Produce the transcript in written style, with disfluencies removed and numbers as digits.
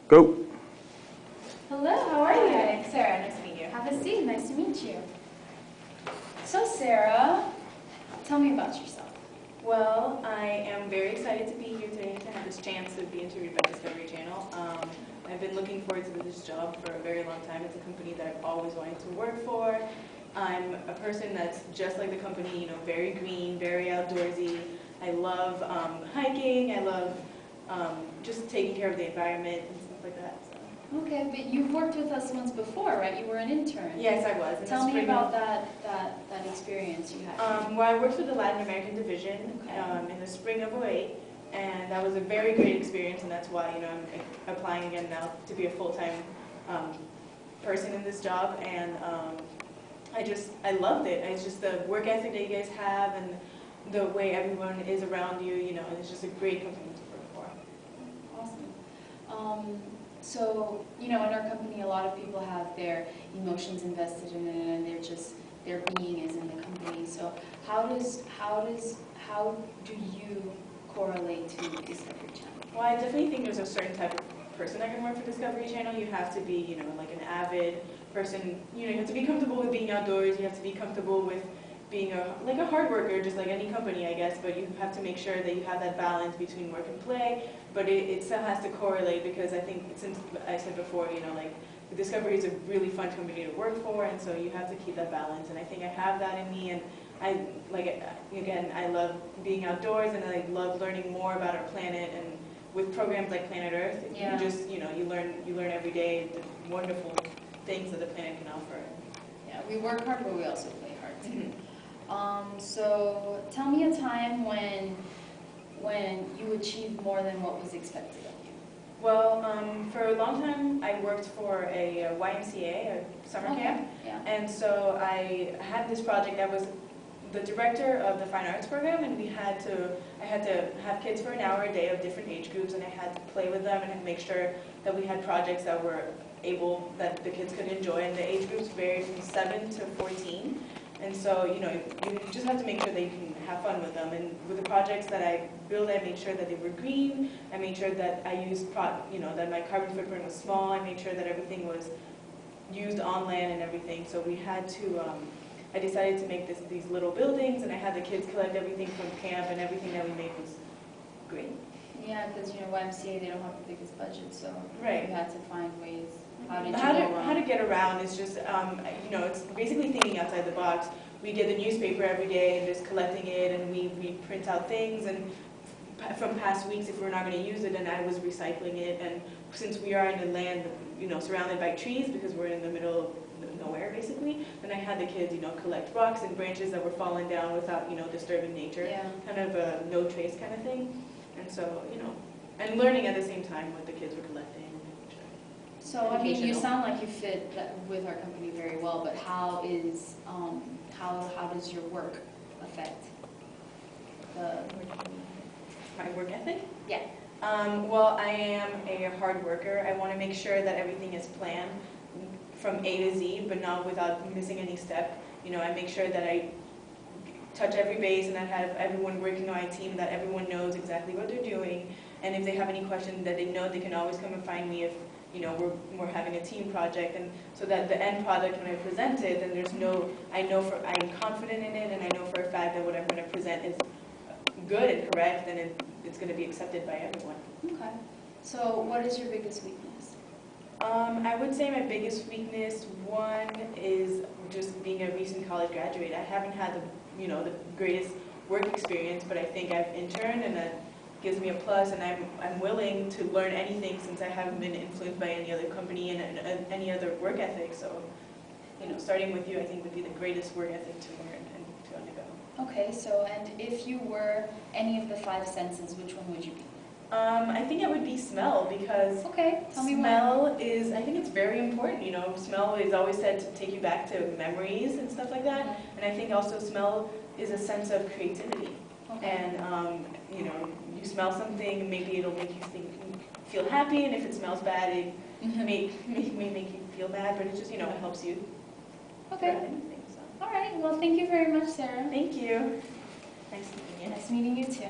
Go. Hello, how are you? Hi, Sarah, nice to meet you. Have a seat, nice to meet you. So Sarah, tell me about yourself. Well, I am very excited to be here today to have this chance to be interviewed by Discovery Channel. I've been looking forward to this job for a very long time. It's a company that I've always wanted to work for. I'm a person that's just like the company, you know, very green, very outdoorsy. I love hiking. I love just taking care of the environment and stuff like that. So. Okay, but you've worked with us once before, right? You were an intern. Yes, I was. Tell me about that experience you had. Well, I worked for the Latin American division in the spring of '08, and that was a very great experience, and that's why, you know, I'm applying again now to be a full-time person in this job, and I loved it. It's just the work ethic that you guys have, and the way everyone is around you, you know, and it's just a great company to work for. Awesome. So, you know, in our company, a lot of people have their emotions invested in it, and their being is in the company. So, how do you correlate to Discovery Channel? Well, I definitely think there's a certain type of person that can work for Discovery Channel. You have to be, you know, like an avid person. You know, you have to be comfortable with being outdoors. You have to be comfortable with being a hard worker, just like any company, I guess. But you have to make sure that you have that balance between work and play. But it still has to correlate, because I think, since I said before, you know, like, Discovery is a really fun company to work for, and so you have to keep that balance. And I think I have that in me, and I love being outdoors, and I love learning more about our planet. And with programs like Planet Earth, you just, you know, you learn every day the wonderful things that the planet can offer. Yeah, we work hard, but we also play hard too. Mm-hmm. So tell me a time when you achieved more than what was expected of you. Well, for a long time, I worked for a YMCA, a summer camp, and so I had this project. I was the director of the Fine Arts program, and I had to have kids for an hour a day of different age groups, and I had to play with them and make sure that we had projects that were that the kids could enjoy, and the age groups varied from 7 to 14. And so, you know, you just have to make sure that you can have fun with them. And with the projects that I built, I made sure that they were green. I made sure that I used, that my carbon footprint was small. I made sure that everything was used on land and everything. So we had to, I decided to make these little buildings, and I had the kids collect everything from camp, and everything that we made was green. Yeah, because, you know, YMCA, they don't have the biggest budget, so right. You had to find ways. How to get around is just, you know, it's basically thinking outside the box. We get the newspaper every day and just collecting it, and we print out things, and from past weeks, if we're not going to use it, and I was recycling it. And since we are in a land, you know, surrounded by trees, because we're in the middle of nowhere, basically, then I had the kids, you know, collect rocks and branches that were falling down without, you know, disturbing nature. Yeah. Kind of a no trace kind of thing. And so, you know, and learning at the same time what the kids were collecting. So, I mean, you sound like you fit with our company very well, but how does your work affect my work ethic? Yeah. Well, I am a hard worker. I want to make sure that everything is planned from A to Z, but not without missing any step. You know, I make sure that I touch every base, and I have everyone working on my team, that everyone knows exactly what they're doing. And if they have any questions, that they know they can always come and find me if, you know, we're having a team project, and so that the end product, when I present it, then I'm confident in it, and I know for a fact that what I'm going to present is good and correct, and it's going to be accepted by everyone. Okay. So what is your biggest weakness? I would say my biggest weakness, one, is just being a recent college graduate. I haven't had the greatest work experience, but I think I've interned, and that gives me a plus, and I'm willing to learn anything, since I haven't been influenced by any other company and any other work ethic. So, you know, starting with you, I think, would be the greatest work ethic to learn and to undergo. Okay, so, and if you were any of the 5 senses, which one would you be? I think it would be smell, because tell me smell is, I think it's very important. You know, smell is always said to take you back to memories and stuff like that. And I think also smell is a sense of creativity. Okay. And, you know, you smell something, maybe it'll make you feel happy, and if it smells bad, it may make you feel bad, but it just, you know, it helps you. Okay. Anything, so. All right. Well, thank you very much, Sarah. Thank you. Nice meeting you. Nice meeting you too.